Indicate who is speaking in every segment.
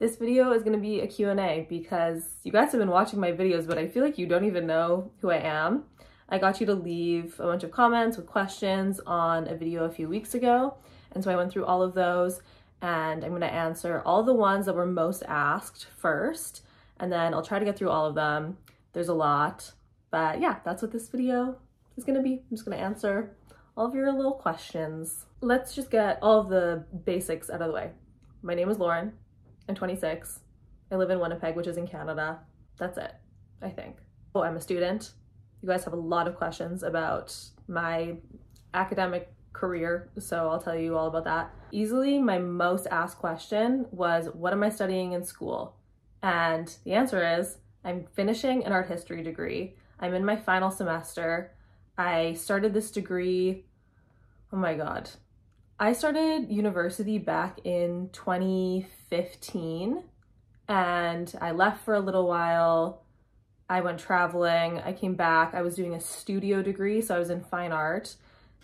Speaker 1: This video is going to be a Q&A because you guys have been watching my videos, but I feel like you don't even know who I am. I got you to leave a bunch of comments with questions on a video a few weeks ago, and so I went through all of those, and I'm going to answer all the ones that were most asked first, and then I'll try to get through all of them. There's a lot, but yeah, that's what this video is going to be. I'm just going to answer all of your little questions. Let's just get all of the basics out of the way. My name is Lauren. I'm 26. I live in Winnipeg, which is in Canada. That's it, I think. Oh, I'm a student. You guys have a lot of questions about my academic career, so I'll tell you all about that. Easily, my most asked question was, what am I studying in school? And the answer is, I'm finishing an art history degree. I'm in my final semester. I started this degree, oh my God. I started university back in 2015, and I left for a little while. I went traveling, I came back, I was doing a studio degree, so I was in fine art.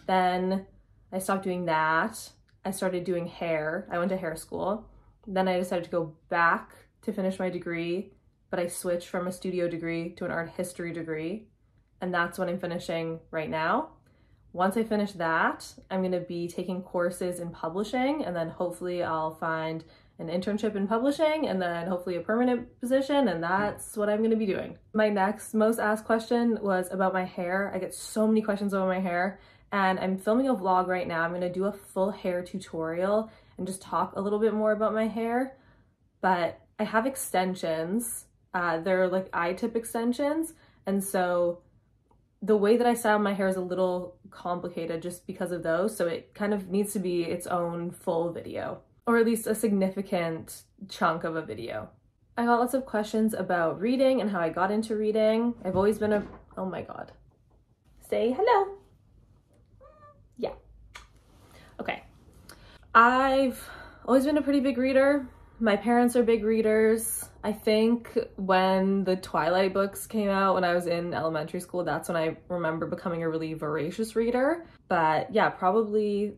Speaker 1: Then I stopped doing that. I started doing hair. I went to hair school. Then I decided to go back to finish my degree, but I switched from a studio degree to an art history degree, and that's what I'm finishing right now. Once I finish that, I'm gonna be taking courses in publishing, and then hopefully I'll find an internship in publishing, and then hopefully a permanent position, and that's what I'm gonna be doing. My next most asked question was about my hair. I get so many questions about my hair, and I'm filming a vlog right now. I'm gonna do a full hair tutorial and just talk a little bit more about my hair, but I have extensions. They're like eye-tip extensions, and so the way that I style my hair is a little complicated just because of those, so it kind of needs to be its own full video, or at least a significant chunk of a video. I got lots of questions about reading and how I got into reading. I've always been oh my God. Say hello. Yeah. Okay. I've always been a pretty big reader. My parents are big readers. I think when the Twilight books came out when I was in elementary school, that's when I remember becoming a really voracious reader. But yeah, probably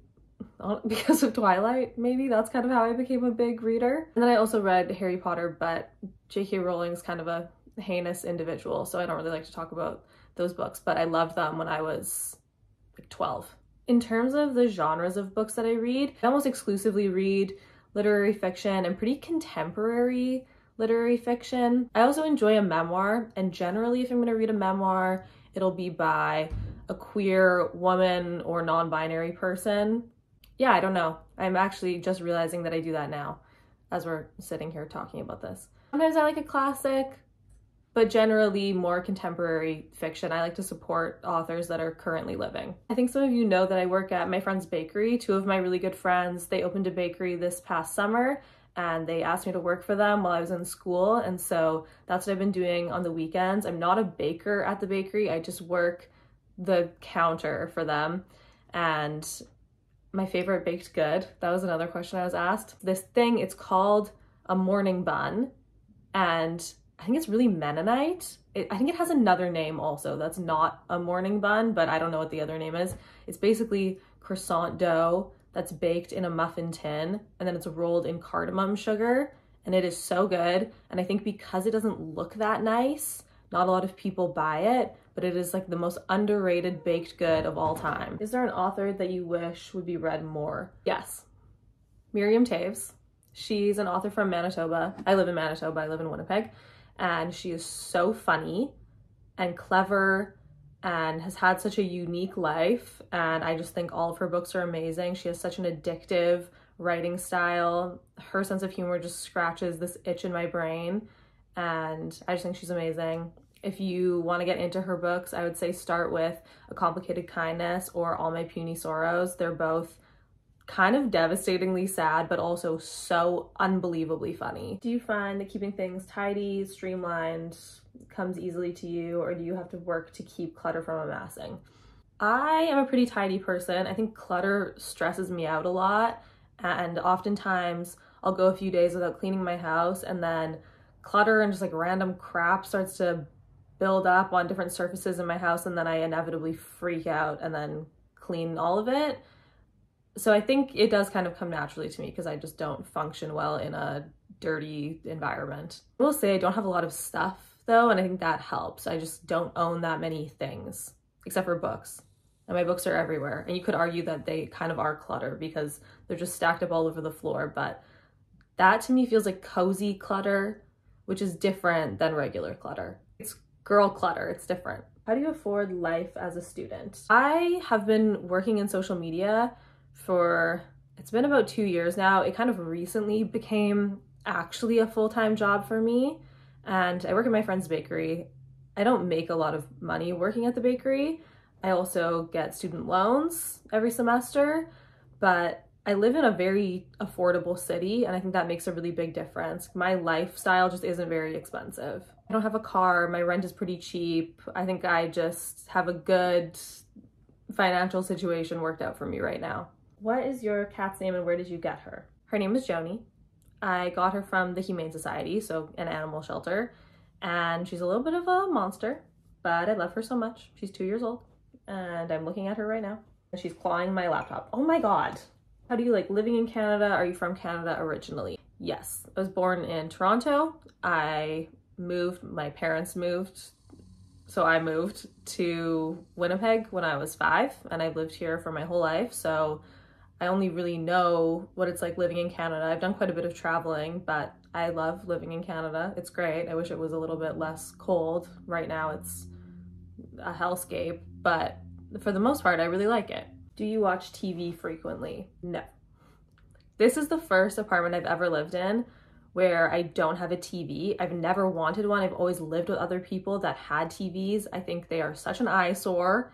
Speaker 1: because of Twilight, maybe that's kind of how I became a big reader. And then I also read Harry Potter, but J.K. Rowling's kind of a heinous individual, so I don't really like to talk about those books, but I loved them when I was like 12. In terms of the genres of books that I read, I almost exclusively read literary fiction and pretty contemporary literary fiction. I also enjoy a memoir, and generally if I'm going to read a memoir, it'll be by a queer woman or non-binary person. Yeah, I don't know. I'm actually just realizing that I do that now as we're sitting here talking about this. Sometimes I like a classic, but generally more contemporary fiction. I like to support authors that are currently living. I think some of you know that I work at my friend's bakery. Two of my really good friends, they opened a bakery this past summer, and they asked me to work for them while I was in school, and so that's what I've been doing on the weekends. I'm not a baker at the bakery, I just work the counter for them. And my favorite baked good, that was another question I was asked. This thing, it's called a morning bun, and I think it's really Mennonite. I think it has another name also that's not a morning bun, but I don't know what the other name is. It's basically croissant dough that's baked in a muffin tin, and then it's rolled in cardamom sugar, and it is so good. And I think because it doesn't look that nice, not a lot of people buy it, but it is like the most underrated baked good of all time. Is there an author that you wish would be read more? Yes, Miriam Toews. She's an author from Manitoba. I live in Manitoba, I live in Winnipeg, and she is so funny and clever and has had such a unique life, and I just think all of her books are amazing. She has such an addictive writing style. Her sense of humor just scratches this itch in my brain, and I just think she's amazing. If you want to get into her books, I would say start with A Complicated Kindness or All My Puny Sorrows. They're both kind of devastatingly sad, but also so unbelievably funny. Do you find that keeping things tidy, streamlined, comes easily to you, or do you have to work to keep clutter from amassing? I am a pretty tidy person. I think clutter stresses me out a lot, and oftentimes I'll go a few days without cleaning my house, and then clutter and just like random crap starts to build up on different surfaces in my house, and then I inevitably freak out and then clean all of it. So I think it does kind of come naturally to me because I just don't function well in a dirty environment. I will say I don't have a lot of stuff though, and I think that helps. I just don't own that many things, except for books. And my books are everywhere. And you could argue that they kind of are clutter because they're just stacked up all over the floor, but that to me feels like cozy clutter, which is different than regular clutter. It's girl clutter, it's different. How do you afford life as a student? I have been working in social media for, it's been about 2 years now. It kind of recently became actually a full-time job for me. And I work at my friend's bakery. I don't make a lot of money working at the bakery. I also get student loans every semester, but I live in a very affordable city, and I think that makes a really big difference. My lifestyle just isn't very expensive. I don't have a car, my rent is pretty cheap. I think I just have a good financial situation worked out for me right now. What is your cat's name and where did you get her? Her name is Joni. I got her from the Humane Society, so an animal shelter, and she's a little bit of a monster, but I love her so much. She's 2 years old, and I'm looking at her right now. She's clawing my laptop. Oh my God. How do you like living in Canada? Are you from Canada originally? Yes, I was born in Toronto. My parents moved, so I moved to Winnipeg when I was 5, and I've lived here for my whole life, so I only really know what it's like living in Canada. I've done quite a bit of traveling, but I love living in Canada. It's great. I wish it was a little bit less cold. Right now it's a hellscape, but for the most part, I really like it. Do you watch TV frequently? No. This is the first apartment I've ever lived in where I don't have a TV. I've never wanted one. I've always lived with other people that had TVs. I think they are such an eyesore.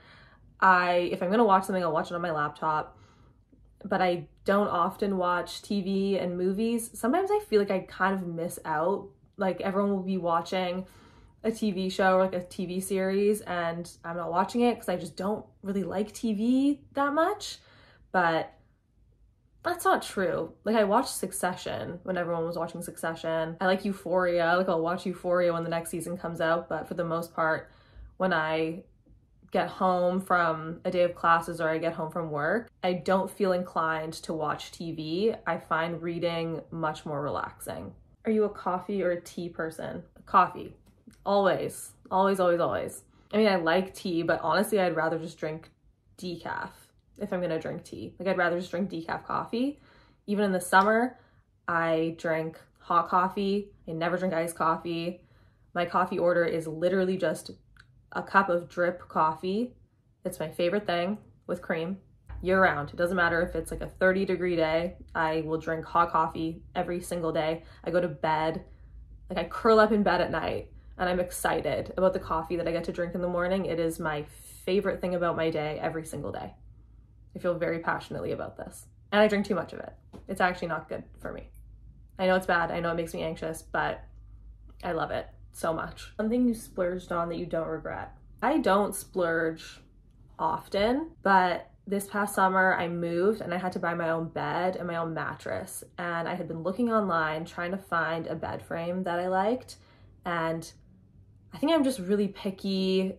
Speaker 1: If I'm gonna watch something, I'll watch it on my laptop. But I don't often watch TV and movies. Sometimes I feel like I kind of miss out. Like everyone will be watching a TV show or like a TV series and I'm not watching it because I just don't really like TV that much. But that's not true. Like I watched Succession when everyone was watching Succession. I like Euphoria. Like I'll watch Euphoria when the next season comes out. But for the most part, when I get home from a day of classes or I get home from work, I don't feel inclined to watch TV. I find reading much more relaxing. Are you a coffee or a tea person? Coffee. Always. Always, always, always. I mean, I like tea, but honestly, I'd rather just drink decaf if I'm gonna drink tea. Like I'd rather just drink decaf coffee. Even in the summer, I drink hot coffee. I never drink iced coffee. My coffee order is literally just a cup of drip coffee. It's my favorite thing with cream year round. It doesn't matter if it's like a 30-degree day. I will drink hot coffee every single day. I go to bed, like I curl up in bed at night and I'm excited about the coffee that I get to drink in the morning. It is my favorite thing about my day every single day. I feel very passionately about this. And I drink too much of it. It's actually not good for me. I know it's bad. I know it makes me anxious, but I love it so much. Something you splurged on that you don't regret. I don't splurge often, but this past summer I moved and I had to buy my own bed and my own mattress. And I had been looking online trying to find a bed frame that I liked. And I think I'm just really picky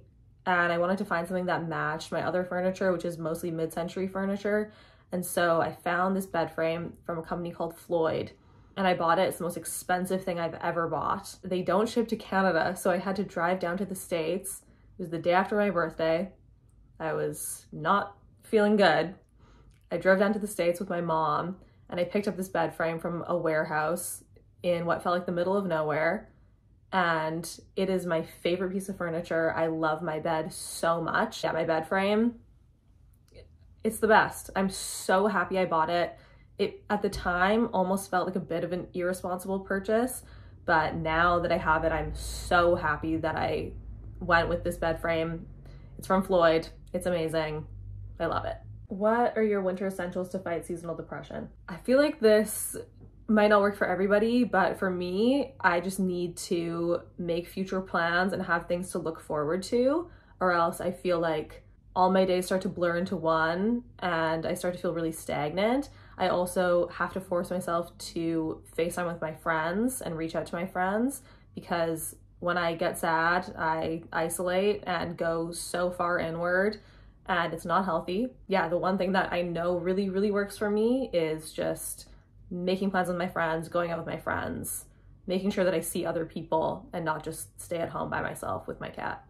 Speaker 1: and I wanted to find something that matched my other furniture, which is mostly mid-century furniture. And so I found this bed frame from a company called Floyd. And I bought it. It's the most expensive thing I've ever bought. They don't ship to Canada, so I had to drive down to the States. It was the day after my birthday. I was not feeling good. I drove down to the States with my mom, and I picked up this bed frame from a warehouse in what felt like the middle of nowhere. And it is my favorite piece of furniture. I love my bed so much. Yeah, my bed frame, it's the best. I'm so happy I bought it. It, at the time, almost felt like a bit of an irresponsible purchase, but now that I have it, I'm so happy that I went with this bed frame. It's from Floyd. It's amazing. I love it. What are your winter essentials to fight seasonal depression? I feel like this might not work for everybody, but for me, I just need to make future plans and have things to look forward to, or else I feel like all my days start to blur into one and I start to feel really stagnant. I also have to force myself to FaceTime with my friends and reach out to my friends because when I get sad, I isolate and go so far inward and it's not healthy. Yeah, the one thing that I know really, really works for me is just making plans with my friends, going out with my friends, making sure that I see other people and not just stay at home by myself with my cat.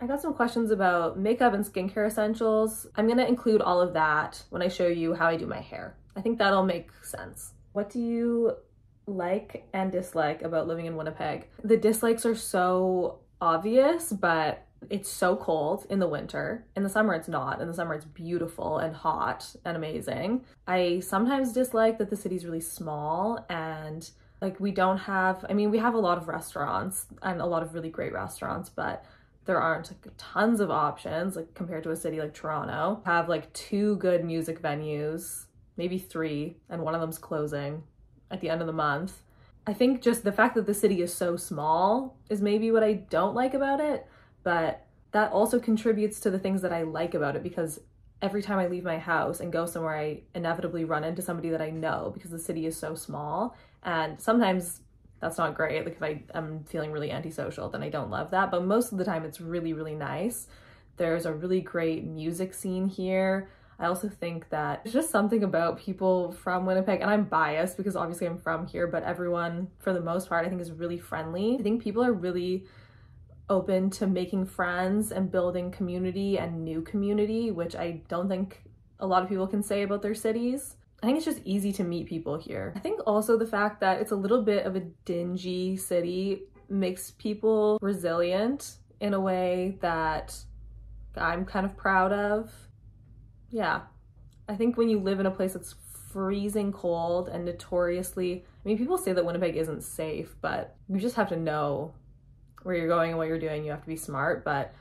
Speaker 1: I got some questions about makeup and skincare essentials. I'm gonna include all of that when I show you how I do my hair. I think that'll make sense. What do you like and dislike about living in Winnipeg? The dislikes are so obvious, but it's so cold in the winter. In the summer it's not. In the summer it's beautiful and hot and amazing. I sometimes dislike that the city's really small and like we don't have, I mean, we have a lot of restaurants and a lot of really great restaurants, but there aren't like tons of options like compared to a city like Toronto. Have like 2 good music venues, maybe 3, and one of them's closing at the end of the month. I think just the fact that the city is so small is maybe what I don't like about it, but that also contributes to the things that I like about it, because every time I leave my house and go somewhere, I inevitably run into somebody that I know because the city is so small. And sometimes that's not great. Like if I am feeling really antisocial, then I don't love that. But most of the time it's really, really nice. There's a really great music scene here. I also think that there's just something about people from Winnipeg, and I'm biased because obviously I'm from here, but everyone for the most part I think is really friendly. I think people are really open to making friends and building community and new community, which I don't think a lot of people can say about their cities. I think it's just easy to meet people here. I think also the fact that it's a little bit of a dingy city makes people resilient in a way that I'm kind of proud of. Yeah, I think when you live in a place that's freezing cold and notoriously, I mean, people say that Winnipeg isn't safe, but you just have to know where you're going and what you're doing. You have to be smart. But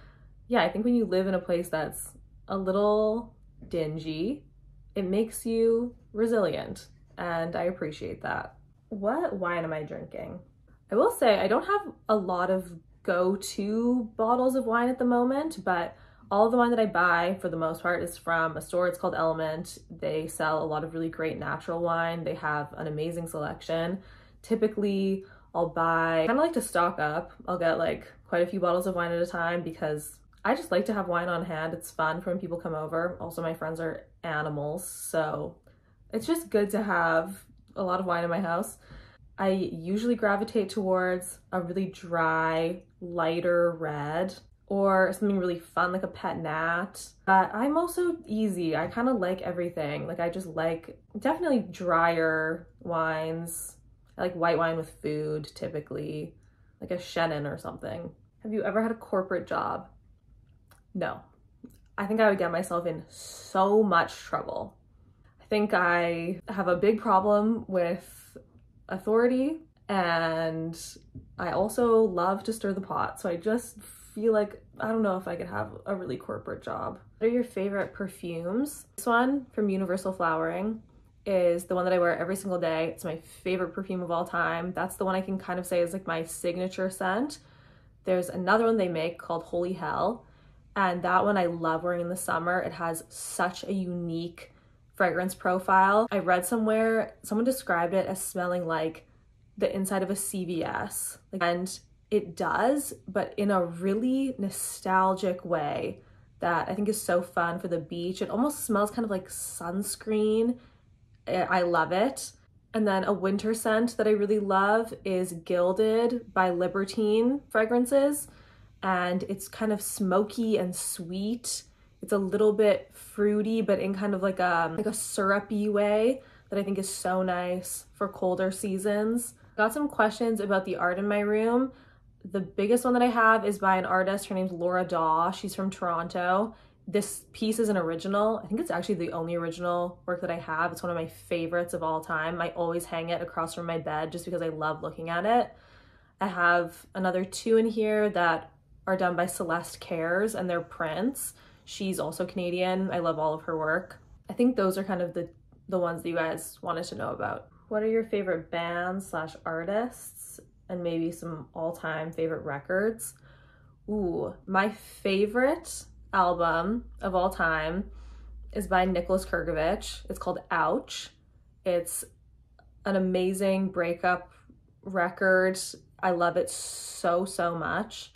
Speaker 1: yeah, I think when you live in a place that's a little dingy, it makes you resilient, and I appreciate that. What wine am I drinking? I will say I don't have a lot of go-to bottles of wine at the moment, but all of the wine that I buy for the most part is from a store. It's called Element. They sell a lot of really great natural wine. They have an amazing selection. Typically I'll buy, I kind of like to stock up. I'll get like quite a few bottles of wine at a time because I just like to have wine on hand. It's fun for when people come over. Also, my friends are animals, so it's just good to have a lot of wine in my house. I usually gravitate towards a really dry, lighter red, or something really fun like a Pet Nat. But I'm also easy. I kind of like everything. Like I just like definitely drier wines. I like white wine with food typically, like a Chenin or something. Have you ever had a corporate job? No. I think I would get myself in so much trouble. I think I have a big problem with authority, and I also love to stir the pot. So I just feel like I don't know if I could have a really corporate job. What are your favorite perfumes? This one from Universal Flowering is the one that I wear every single day. It's my favorite perfume of all time. That's the one I can kind of say is like my signature scent. There's another one they make called Holy Hell, and that one I love wearing in the summer. It has such a unique fragrance profile. I read somewhere, someone described it as smelling like the inside of a CVS. And it does, but in a really nostalgic way that I think is so fun for the beach. It almost smells kind of like sunscreen. I love it. And then a winter scent that I really love is Gilded by Libertine Fragrances. And it's kind of smoky and sweet. It's a little bit fruity, but in kind of like a syrupy way that I think is so nice for colder seasons. Got some questions about the art in my room. The biggest one that I have is by an artist. Her name's Laura Daw. She's from Toronto. This piece is an original. I think it's actually the only original work that I have. It's one of my favorites of all time. I always hang it across from my bed just because I love looking at it. I have another 2 in here that are done by Celeste Cares, and they're prints. She's also Canadian. I love all of her work. I think those are kind of the ones that you guys wanted to know about. What are your favorite bands / artists, and maybe some all-time favorite records? Ooh, my favorite album of all time is by Nicholas Kurgovich. It's called Ouch. It's an amazing breakup record. I love it so, so much.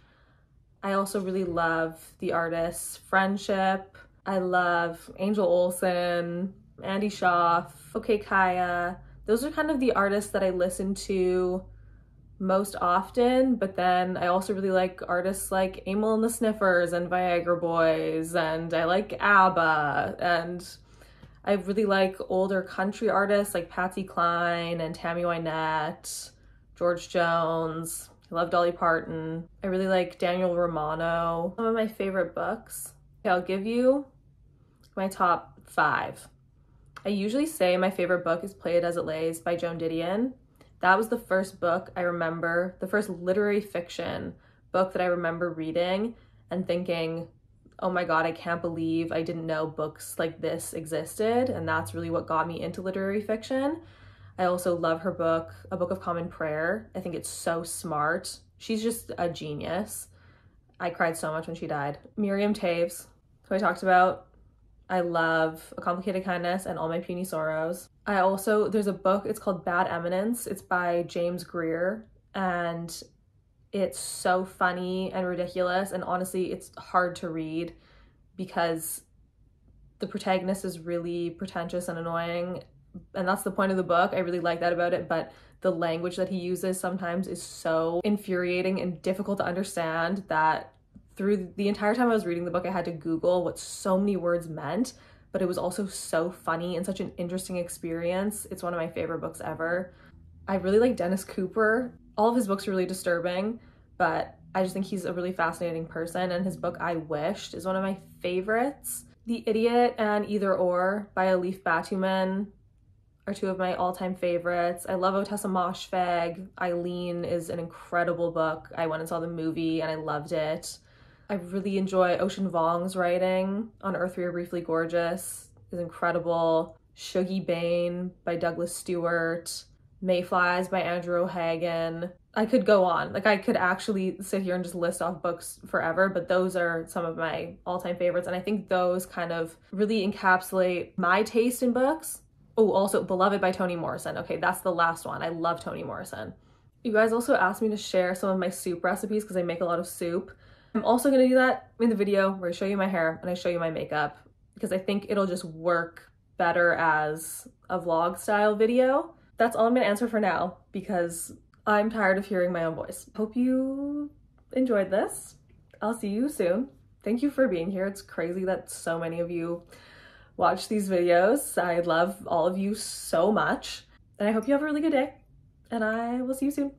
Speaker 1: I also really love the artists Friendship. I love Angel Olsen, Andy Schaaf, OK Kaya. Those are kind of the artists that I listen to most often, but then I also really like artists like Emil and the Sniffers and Viagra Boys, and I like ABBA, and I really like older country artists like Patsy Cline and Tammy Wynette, George Jones. I love Dolly Parton. I really like Daniel Romano. Some of my favorite books. Okay, I'll give you my top 5. I usually say my favorite book is Play It As It Lays by Joan Didion. That was the first book I remember, the first literary fiction book that I remember reading and thinking, oh my God, I can't believe I didn't know books like this existed. And that's really what got me into literary fiction. I also love her book, A Book of Common Prayer. I think it's so smart. She's just a genius. I cried so much when she died. Miriam Toews, who I talked about. I love A Complicated Kindness and All My Puny Sorrows. There's a book, it's called Bad Eminence. It's by James Greer, and it's so funny and ridiculous, and honestly, it's hard to read because the protagonist is really pretentious and annoying, and that's the point of the book. I really like that about it, but the language that he uses sometimes is so infuriating and difficult to understand that through the entire time I was reading the book, I had to Google what so many words meant, but it was also so funny and such an interesting experience. It's one of my favorite books ever. I really like Dennis Cooper. All of his books are really disturbing, but I just think he's a really fascinating person, and his book I Wished is one of my favorites. The Idiot and Either Or by Elif Batuman are 2 of my all-time favorites. I love Otessa Moshfegh. Eileen is an incredible book. I went and saw the movie and I loved it. I really enjoy Ocean Vuong's writing. On Earth We Are Briefly Gorgeous is incredible. Shuggie Bain by Douglas Stewart. Mayflies by Andrew O'Hagan. I could go on. Like, I could actually sit here and just list off books forever, but those are some of my all-time favorites, and I think those kind of really encapsulate my taste in books. Oh, also Beloved by Toni Morrison. Okay, that's the last one. I love Toni Morrison. You guys also asked me to share some of my soup recipes because I make a lot of soup. I'm also gonna do that in the video where I show you my hair and I show you my makeup because I think it'll just work better as a vlog style video. That's all I'm gonna answer for now because I'm tired of hearing my own voice. Hope you enjoyed this. I'll see you soon. Thank you for being here. It's crazy that so many of you watch these videos. I love all of you so much. And I hope you have a really good day. And I will see you soon.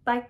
Speaker 1: Bye.